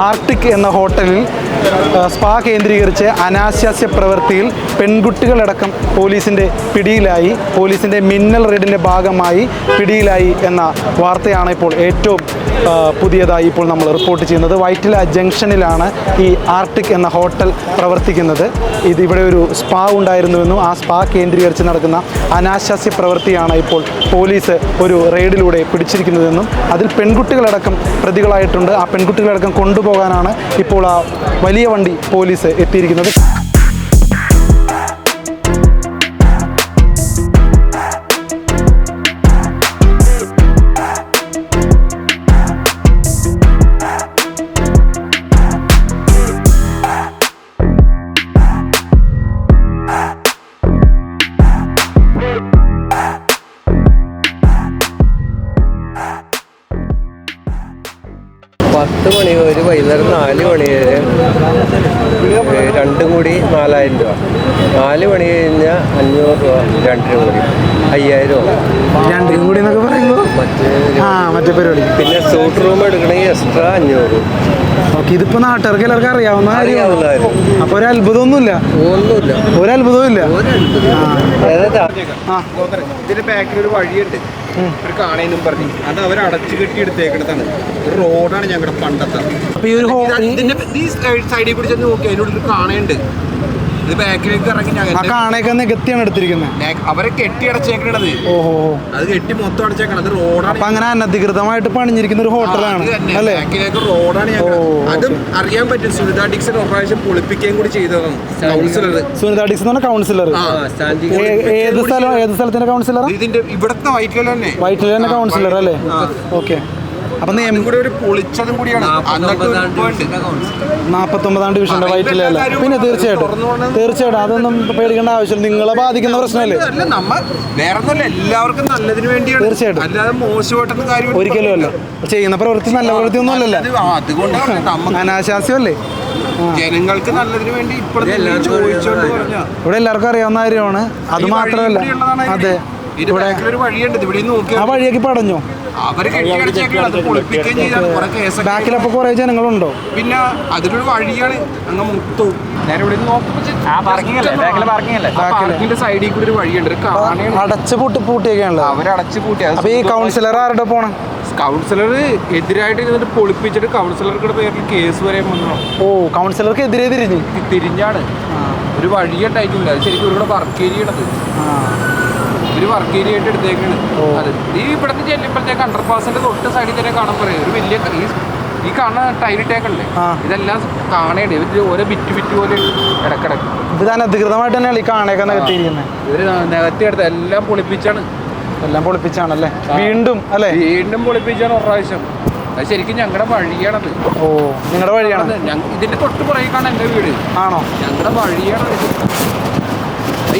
Arctic എന്ന ഹോട്ടലിൽ spa കേന്ദ്രീകരിച്ച് അനാശാസ്യ പ്രവൃത്തിയിൽ പെൺകുട്ടികളടക്കം പോലീസിൻ്റെ പിടിയിലായി, പോലീസിൻ്റെ മിന്നൽ റെയ്ഡിൻ്റെ ഭാഗമായി പിടിയിലായി എന്ന വാർത്തയാണ് ഇപ്പോൾ ഏറ്റവും പുതിയതായി ഇപ്പോൾ നമ്മൾ റിപ്പോർട്ട് ചെയ്യുന്നത്. വൈറ്റില ജംഗ്ഷനിലാണ് ഈ ആർട്ടിക് എന്ന ഹോട്ടൽ പ്രവർത്തിക്കുന്നത്. ഇവിടെ ഒരു സ്പാ ഉണ്ടായിരുന്നുവെന്നും ആ സ്പാ കേന്ദ്രീകരിച്ച് നടക്കുന്ന അനാശാസ്യ പ്രവൃത്തിയാണ് ഇപ്പോൾ പോലീസ് ഒരു റെയ്ഡിലൂടെ പിടിച്ചിരിക്കുന്നതെന്നും അതിൽ പെൺകുട്ടികളടക്കം പ്രതികളായിട്ടുണ്ട്. ആ പെൺകുട്ടികളടക്കം കൊണ്ടുപോകാനാണ് ഇപ്പോൾ ആ വലിയ വണ്ടി പോലീസ് എത്തിയിരിക്കുന്നത്. പത്ത് മണി ഒരു വൈകുന്നേരം 4 മണി വരെ രണ്ടും കൂടി 4000 രൂപ, 4 മണി കഴിഞ്ഞാൽ 500 രൂപ, 2 കൂടി 5000 രൂപ. 2 കൂടി എന്നൊക്കെ പറയുമ്പോൾ മറ്റേ പരിപാടി. പിന്നെ സൂട്ട് റൂം എടുക്കണമെങ്കിൽ എക്സ്ട്രാ 500. ഓക്കെ, ഇതിപ്പോ നാട്ടുകാർക്ക് എല്ലാവർക്കും അറിയാവുന്ന അപ്പൊ ഒരു അത്ഭുതമൊന്നുമില്ല. ഒരു അത്ഭുതവും ഇല്ല. ഇതിന്റെ ബാക്കിൽ ഒരു വഴിയുണ്ട്, ഒരു കാണേനും പറഞ്ഞു. അത് അവർ അടച്ചു കെട്ടി എടുത്തേക്കണതാണ്. ഒരു റോഡാണ് ഞങ്ങളുടെ പണ്ടത്തെ. അപ്പൊ ഈ ഒരു ഇതിന്റെ ഈ സൈഡിൽ പിടിച്ച് നോക്കി അതിനോട് ഒരു കാണയുണ്ട്. ഇത് ബാക്കിലേക്ക് ഇറങ്ങി കാണയൊക്കെ നികത്തിയാണ് എടുത്തിരിക്കുന്നത്. അവരെ കെട്ടി അടച്ചേക്കണത്. ഓഹോ, അത് കെട്ടി മൊത്തം അടച്ചേക്കണം. അത് റോഡാണ്. അപ്പൊ അങ്ങനെ അനധികൃതമായിട്ട് പണിഞ്ഞിരിക്കുന്ന ഒരു ഹോട്ടലാണ് അല്ലേ? ബാക്കിലേക്ക് റോഡാണ്. അതും അറിയാൻ പറ്റും. സുനിത ഡിക്സൺ ഒരു പ്രാവശ്യം പൊളിപ്പിക്കുകയും കൂടി ചെയ്തതാണ് കൗൺസിലർ. സുനിത ഡിക്സൺ എന്ന് പറഞ്ഞ കൗൺസിലർ. ഏത് സ്ഥലത്തിന്റെ കൗൺസിലർ? ഇതിന്റെ ഇവിടുത്തെ വൈറ്റില തന്നെ കൗൺസിലർ അല്ലേ? ഓക്കെ. അപ്പൊ ഒരു പൊളിച്ചതും കൂടിയാണ് 49ാം ഡിവിഷന്റെ വൈറ്റിലല്ല. പിന്നെ തീർച്ചയായിട്ടും അതൊന്നും പേടിക്കേണ്ട ആവശ്യമില്ല. നിങ്ങളെ ബാധിക്കുന്ന പ്രശ്നമല്ലേ? വേറെ ഒന്നുമല്ല, എല്ലാവർക്കും നല്ലതിന് വേണ്ടിയാണ്. തീർച്ചയായിട്ടും, അല്ലാതെ മോശമായിട്ടൊന്നും കാര്യം ഒരിക്കലും അല്ല. ചെയ്യുന്ന പ്രവൃത്തി നല്ല പ്രവൃത്തി ഒന്നും അല്ലല്ലോ, അതുകൊണ്ടാണ് അനാശാസ്യമല്ലേ. ജനങ്ങൾക്ക് നല്ലതിന് വേണ്ടി ഇവിടെ എല്ലാവർക്കും അറിയാവുന്ന കാര്യമാണ്. അത് മാത്രമല്ല, അതെ, ആ വഴിയൊക്കെ പടഞ്ഞോ? ബാക്കിലപ്പോ കുറെ ജനങ്ങളുണ്ടോ? പിന്നെ അതിലൊരു വഴിയാണ് അങ്ങ് മുത്തു സൈഡിൽ കൂടി ഒരു വഴിയുണ്ട്. അടച്ചു പൂട്ടിയൊക്കെയാണല്ലോ. അവരടച്ചു പൂട്ടി. അപ്പൊ ഈ കൗൺസിലർ ആരുടെ പോണം? കൗൺസിലർ എതിരായിട്ട് ഇരുന്നിട്ട് പൊളിപ്പിച്ചിട്ട് കൗൺസിലർക്കുടെ പേരിൽ കേസ് വരെ വന്നു. ഓ, കൗൺസിലർക്ക് എതിരെ തിരിഞ്ഞാണ്. ഒരു വഴിയുണ്ടായിട്ടില്ല. അത് ശരിക്കും ഇവിടെ വർക്ക് ഏരിയയാണത്. ഒരു വർക്ക് ഏരിയ ആയിട്ട് എടുത്തേക്കാണ്. അത് ഈ ഇവിടുന്ന് ചെല്ലുമ്പോഴത്തേക്ക് അണ്ടർപാസിന്റെ തൊട്ട് സൈഡിൽ തന്നെ കാണാൻ പറയും. ഒരു വലിയ ഈ കാണുന്ന ടൈലിട്ടേക്കല്ലേ, ഇതെല്ലാം കാണേണ്ടത്. ഇവര് ഓരോ ബിറ്റ് പോലെ ഇടക്കിടക്ക് ഇത് അനധികൃതമായിട്ട് തന്നെയാണ് ഈ കാണയൊക്കെ നികത്തിയിരിക്കുന്നത്. ഇവര് നികത്തി എടുത്ത് എല്ലാം പൊളിപ്പിച്ചാണല്ലേ? വീണ്ടും പൊളിപ്പിച്ചാണ് ഒരു പ്രാവശ്യം. അത് ശരിക്കും ഞങ്ങളുടെ വഴിയാണത്. ഓ, നിങ്ങളുടെ വഴിയാണ്. ഇതിന്റെ തൊട്ട് പുറകേക്കാണ് എന്റെ വീട്. ആണോ? ഞങ്ങളുടെ വഴിയാണ്.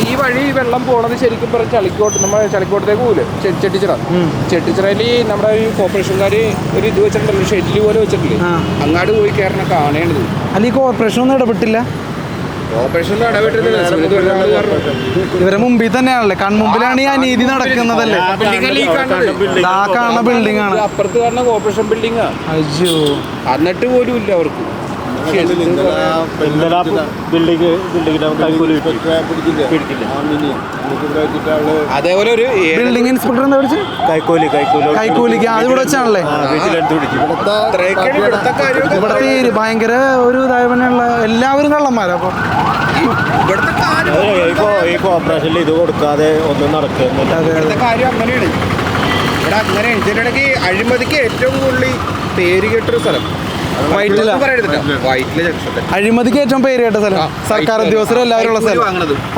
ഈ വഴി വെള്ളം പോണത് ശരിക്കും പറഞ്ഞ ചളിക്കോട്ട്, നമ്മുടെ ചളിക്കോട്ടത്തേക്ക് പോകില്ല. ചെട്ടിച്ചിറയിൽ നമ്മുടെ ഈ കോർപ്പറേഷൻകാർ ഒരു ഇത് വെച്ചിട്ടുണ്ടല്ലോ, ഷെഡിൽ പോലെ വെച്ചിട്ടില്ലേ, അങ്ങാട് പോയി കയറണ കാണേണ്ടത്. അല്ല, ഈ കോർപ്പറേഷൻ ഒന്നും ഇടപെട്ടില്ല? കോർപ്പറേഷനിൽ ഇടപെട്ടിട്ടില്ല. ഇവരെ മുമ്പിൽ തന്നെയാണല്ലേ, കൺമുമ്പിലാണ് ഈ അനീതി നടക്കുന്നതല്ലേ? ആ കാണുന്ന ബിൽഡിംഗ് ആണ്, അപ്പുറത്ത് കാണുന്ന കോർപ്പറേഷൻ ബിൽഡിംഗ്. അയ്യോ, എന്നിട്ട് പോലും ഇല്ല അവർക്ക്. അതേപോലെ ഒരു ബിൽഡിംഗ് ഇൻസ്പെക്ടർ എന്താ വിളിച്ചത്? കൈക്കൂലിക്ക്. അത് ഇവിടെ വെച്ചാണല്ലേ? ഇവിടുത്തെ ഭയങ്കര ഒരു ഇതായുള്ള എല്ലാവരും കള്ളന്മാരാ. അപ്പൊ ഈ കോർപ്പറേഷനിൽ ഇത് കൊടുക്കാതെ ഒന്നും നടക്കുന്നില്ല. കാര്യം അങ്ങനെയാണ്. ഇവിടെ അങ്ങനെയാണ്. ഇതിനിടയ്ക്ക് അഴിമതിക്ക് ഏറ്റവും കൂടുതൽ പേര് കേട്ടൊരു സ്ഥലം വൈറ്റില. അഴിമതിക്ക് ഏറ്റവും പേര് കേട്ട സ്ഥലം, സർക്കാർ ഉദ്യോഗസ്ഥർ എല്ലാവരും ഉള്ള സ്ഥലം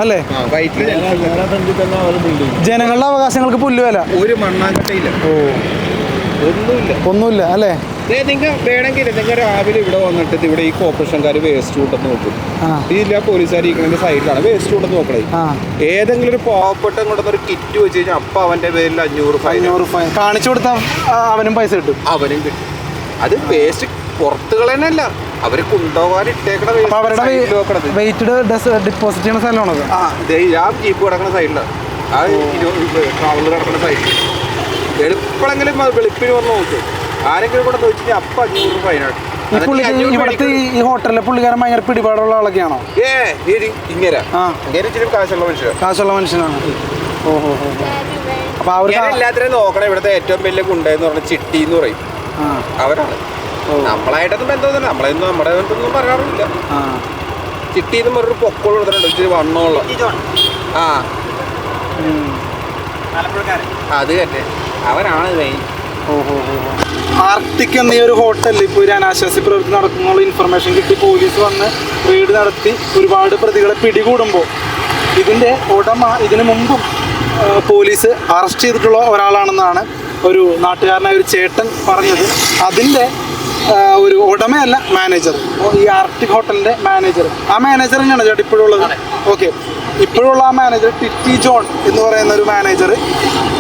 അല്ലേ? ജനങ്ങളുടെ അവകാശങ്ങൾക്ക് പുല്ലുവില. ഒരു മണ്ണാങ്കട്ടയില്ല. ഒന്നുമില്ല അല്ലേ? നിങ്ങൾ വേണമെങ്കിൽ നിങ്ങൾ രാവിലെ ഇവിടെ വന്നിട്ട് ഇവിടെ ഈ കോർപ്പറേഷൻകാർ വേസ്റ്റ് കൂട്ടെന്ന് നോക്കും. ഇതില്ല, പോലീസുകാർ ഇരിക്കുന്നതിന്റെ സൈഡിലാണ് വേസ്റ്റ് കൂട്ടെന്ന് നോക്കണേ. ഏതെങ്കിലും ഒരു പാവപ്പെട്ട കൊണ്ടൊരു കിറ്റ് വെച്ച് കഴിഞ്ഞാൽ അപ്പൊ അവന്റെ പേരിൽ 500 ഫൈൻ കാണിച്ചു കൊടുത്താൽ അവനും പൈസ കിട്ടും. അവനും കിട്ടും. അത് വേസ്റ്റ് പുറത്തുകൾ തന്നെയല്ല, അവര് കൊണ്ടുപോകാൻ ഇട്ടേക്കണ വെയിറ്റഡ് ഡിപ്പോസിറ്റ് ചെയ്യുന്ന സ്ഥലമാണത്. ആ ജീപ്പ് കിടക്കുന്ന സൈഡിലാണ്, ആ ട്രാവലർ കിടക്കുന്ന സൈഡിൽ. എളുപ്പമെങ്കിലും വെളുപ്പിന് വന്ന് നോക്കും. ആരെങ്കിലും കൂടെ ചോദിച്ചാൽ അപ്പം 500 രൂപ ഫൈനാണ്. ഈ പുള്ളിക്ക് ഇവിടുത്തെ ഈ ഹോട്ടലിലെ പുള്ളിക്കാരൻ ഭയങ്കര പിടിപാടുള്ള ആളൊക്കെയാണോ? ഇങ്ങനെ ഇച്ചിരി കാശുള്ള മനുഷ്യനാണ്. ഓഹോ. അപ്പൊ അവർക്ക് എല്ലാത്തിനും നോക്കണം. ഇവിടുത്തെ ഏറ്റവും വലിയ ഗുണ്ടെന്ന് പറഞ്ഞ ചിട്ടി എന്ന് പറയും, അവരാണ്. നമ്മളായിട്ടൊന്നും ബന്ധമൊന്നുമില്ല, നമ്മുടെ ബന്ധമൊന്നും പറയാറില്ല. ചിട്ടി എന്ന് പറഞ്ഞൊരു പൊക്കോൾ കൊടുത്തിട്ടുണ്ട്, ഇച്ചിരി വണ്ണമുള്ള. അത് തന്നെ അവരാണ് മെയിൻ. ആർട്ടിക് എന്ന ഈ ഒരു ഹോട്ടലിൽ ഇപ്പോൾ ഒരു അനാശാസ്യ പ്രവൃത്തി നടക്കുന്നുള്ള ഇൻഫർമേഷൻ കിട്ടി പോലീസ് വന്ന് റെയ്ഡ് നടത്തി ഒരുപാട് പ്രതികളെ പിടികൂടുമ്പോൾ ഇതിൻ്റെ ഉടമ ഇതിനു മുമ്പും പോലീസ് അറസ്റ്റ് ചെയ്തിട്ടുള്ള ഒരാളാണെന്നാണ് ഒരു നാട്ടുകാരനായ ഒരു ചേട്ടൻ പറഞ്ഞത്. അതിൻ്റെ ഒരു ഉടമയല്ല, മാനേജർ, ഈ ആർട്ടിക് ഹോട്ടലിൻ്റെ മാനേജർ. ആ മാനേജർ തന്നെയാണ് ചേട്ടാ ഇപ്പോഴും ഉള്ളത്. ഓക്കെ, ഇപ്പോഴുള്ള ആ മാനേജർ ടിറ്റി ജോൺ എന്ന് പറയുന്ന ഒരു മാനേജർ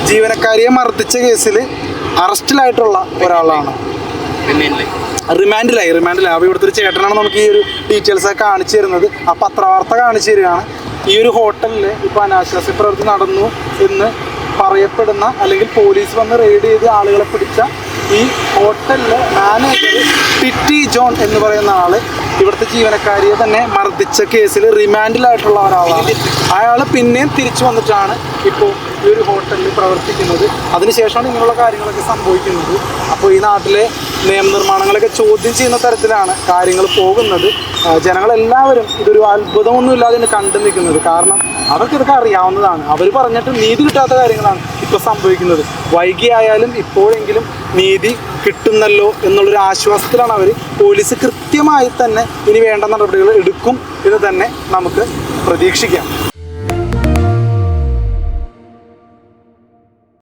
ജീവനക്കാരിയെ മർദ്ദിച്ച കേസിൽ അറസ്റ്റിലായിട്ടുള്ള ഒരാളാണ്. റിമാൻഡിലായി. അപ്പോൾ ഇവിടുത്തെ ഒരു ചേട്ടനാണ് നമുക്ക് ഈ ഒരു ഡീറ്റെയിൽസ് ഒക്കെ കാണിച്ചു തരുന്നത്. ആ പത്രവാർത്ത കാണിച്ചു തരികയാണ്. ഈ ഒരു ഹോട്ടലിൽ ഇപ്പോൾ അനാശാസ്യ പ്രവൃത്തി നടന്നു എന്ന് പറയപ്പെടുന്ന, അല്ലെങ്കിൽ പോലീസ് വന്ന് റെയ്ഡ് ചെയ്ത് ആളുകളെ പിടിച്ച ഈ ഹോട്ടലിലെ മാനേജർ ടിറ്റി ജോൺ എന്ന് പറയുന്ന ആള് ഇവിടുത്തെ ജീവനക്കാരിയെ തന്നെ മർദ്ദിച്ച കേസിൽ റിമാൻഡിലായിട്ടുള്ള ഒരാളാണ്. അയാൾ പിന്നെയും തിരിച്ചു വന്നിട്ടാണ് ഇപ്പോൾ ഈ ഒരു ഹോട്ടലിൽ പ്രവർത്തിക്കുന്നത്. അതിനുശേഷമാണ് ഇങ്ങനെയുള്ള കാര്യങ്ങളൊക്കെ സംഭവിക്കുന്നത്. അപ്പോൾ ഈ നാട്ടിലെ നിയമനിർമ്മാണങ്ങളൊക്കെ ചോദ്യം ചെയ്യുന്ന തരത്തിലാണ് കാര്യങ്ങൾ പോകുന്നത്. ജനങ്ങളെല്ലാവരും ഇതൊരു അത്ഭുതമൊന്നുമില്ലാതെ കണ്ടു നിൽക്കുന്നത്. കാരണം അവർക്കിതൊക്കെ അറിയാവുന്നതാണ്. അവർ പറഞ്ഞിട്ട് നീതി കിട്ടാത്ത കാര്യങ്ങളാണ് ഇപ്പോൾ സംഭവിക്കുന്നത്. വൈകിയായാലും ഇപ്പോഴെങ്കിലും നീതി കിട്ടുന്നല്ലോ എന്നുള്ളൊരു ആശ്വാസത്തിലാണ് അവർ. പോലീസ് കൃത്യമായി തന്നെ ഇനി വേണ്ട നടപടികൾ എടുക്കും എന്ന് തന്നെ നമുക്ക് പ്രതീക്ഷിക്കാം.